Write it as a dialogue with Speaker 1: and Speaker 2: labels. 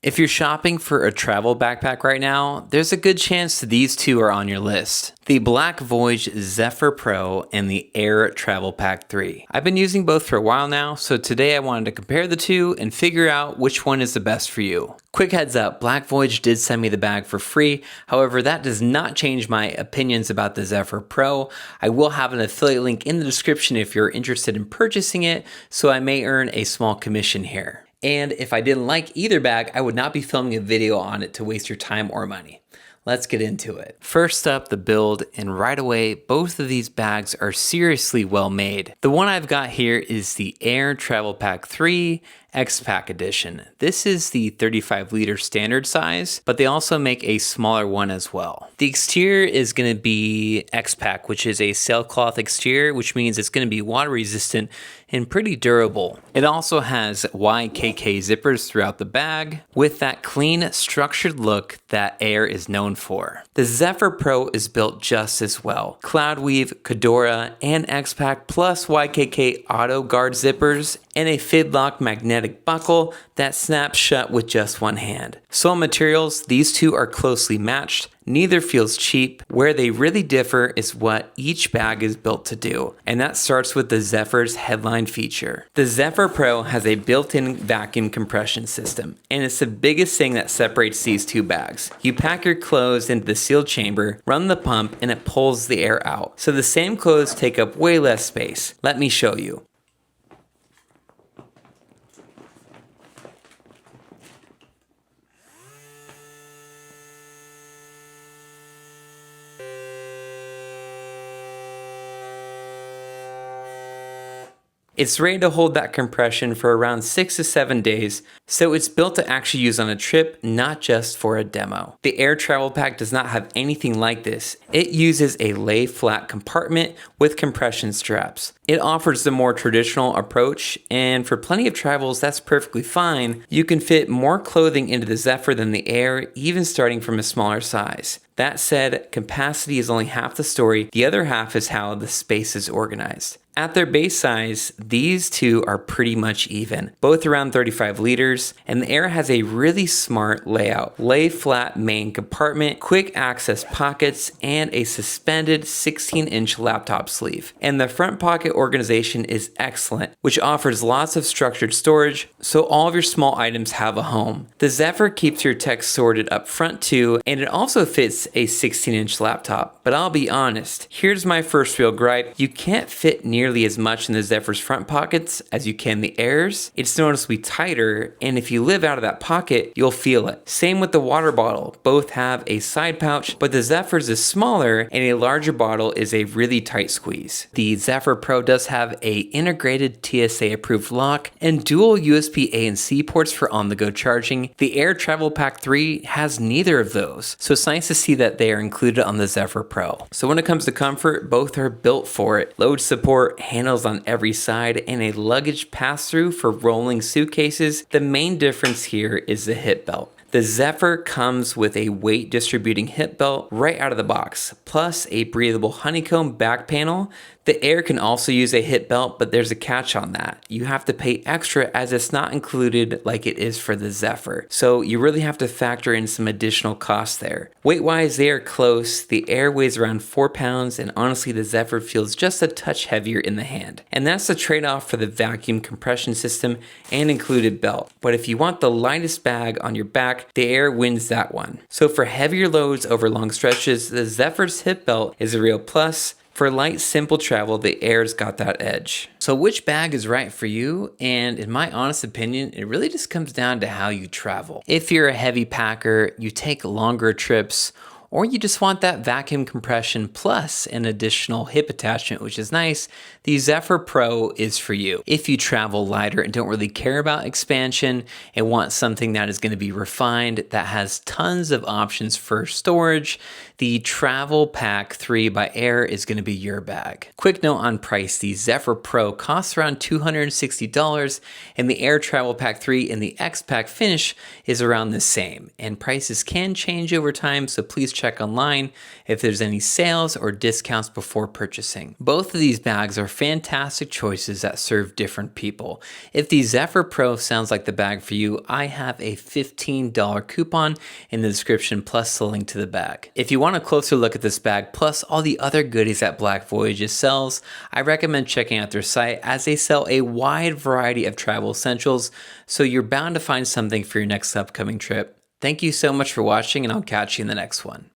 Speaker 1: If you're shopping for a travel backpack right now, there's a good chance these two are on your list. The Black Voyage Zephyr Pro and the Aer Travel Pack 3. I've been using both for a while now, so today I wanted to compare the two and figure out which one is the best for you. Quick heads up, Black Voyage did send me the bag for free, however that does not change my opinions about the Zephyr Pro. I will have an affiliate link in the description if you're interested in purchasing it, so I may earn a small commission here. And if I didn't like either bag, I would not be filming a video on it to waste your time or money. Let's get into it. First up, the build, and right away, both of these bags are seriously well made. The one I've got here is the Aer Travel Pack 3 X-Pack Edition. This is the 35-liter standard size, but they also make a smaller one as well. The exterior is going to be X-Pack, which is a sailcloth exterior, which means it's going to be water resistant and pretty durable. It also has YKK zippers throughout the bag with that clean, structured look that Aer is known for. The Zephyr Pro is built just as well. Cloudweave, Cadora, and X-Pack plus YKK auto guard zippers and a fidlock magnetic buckle that snaps shut with just one hand. So on materials, these two are closely matched. Neither feels cheap. Where they really differ is what each bag is built to do, and that starts with the Zephyr's headline feature. The Zephyr Pro has a built-in vacuum compression system, and it's the biggest thing that separates these two bags. You pack your clothes into the sealed chamber, run the pump, and it pulls the air out. So the same clothes take up way less space. Let me show you. It's ready to hold that compression for around 6 to 7 days, so it's built to actually use on a trip, not just for a demo. The Aer Travel Pack does not have anything like this. It uses a lay flat compartment with compression straps. It offers the more traditional approach, and for plenty of travels that's perfectly fine. You can fit more clothing into the Zephyr than the Aer, even starting from a smaller size. That said, capacity is only half the story. The other half is how the space is organized. At their base size, these two are pretty much even, both around 35 liters, and the Aer has a really smart layout. Lay flat main compartment, quick access pockets, and a suspended 16-inch laptop sleeve. And the front pocket organization is excellent, which offers lots of structured storage, so all of your small items have a home. The Zephyr keeps your tech sorted up front too, and it also fits a 16-inch laptop. But I'll be honest, here's my first real gripe. You can't fit nearly as much in the Zephyr's front pockets as you can the Aer's. It's noticeably tighter, and if you live out of that pocket, you'll feel it. Same with the water bottle. Both have a side pouch, but the Zephyr's is smaller and a larger bottle is a really tight squeeze. The Zephyr Pro does have a integrated TSA approved lock and dual USB A and C ports for on-the-go charging. The Aer Travel Pack 3 has neither of those, so it's nice to see that they are included on the Zephyr Pro. So when it comes to comfort, both are built for it. Load support, handles on every side, and a luggage pass-through for rolling suitcases. The main difference here is the hip belt. The Zephyr comes with a weight distributing hip belt right out of the box, plus a breathable honeycomb back panel. The Aer can also use a hip belt, but there's a catch on that. You have to pay extra as it's not included like it is for the Zephyr. So you really have to factor in some additional costs there. Weight-wise, they are close. The Aer weighs around 4 pounds, and honestly, the Zephyr feels just a touch heavier in the hand. And that's the trade-off for the vacuum compression system and included belt. But if you want the lightest bag on your back, the Aer wins that one. So for heavier loads over long stretches, the Zephyr's hip belt is a real plus. For light, simple travel, the Aer's got that edge. So which bag is right for you? And in my honest opinion, it really just comes down to how you travel. If you're a heavy packer, you take longer trips, or you just want that vacuum compression plus an additional hip attachment, which is nice, the Zephyr Pro is for you. If you travel lighter and don't really care about expansion and want something that is going to be refined, that has tons of options for storage, the Travel Pack 3 by Aer is going to be your bag. Quick note on price, the Zephyr Pro costs around $260, and the Aer Travel Pack 3 in the X-Pack finish is around the same. And prices can change over time, so please check online if there's any sales or discounts before purchasing. Both of these bags are fantastic choices that serve different people. If the Zephyr Pro sounds like the bag for you, I have a $15 coupon in the description plus the link to the bag. If you want a closer look at this bag plus all the other goodies that Black Voyage sells, I recommend checking out their site as they sell a wide variety of travel essentials, so you're bound to find something for your next upcoming trip. Thank you so much for watching, and I'll catch you in the next one.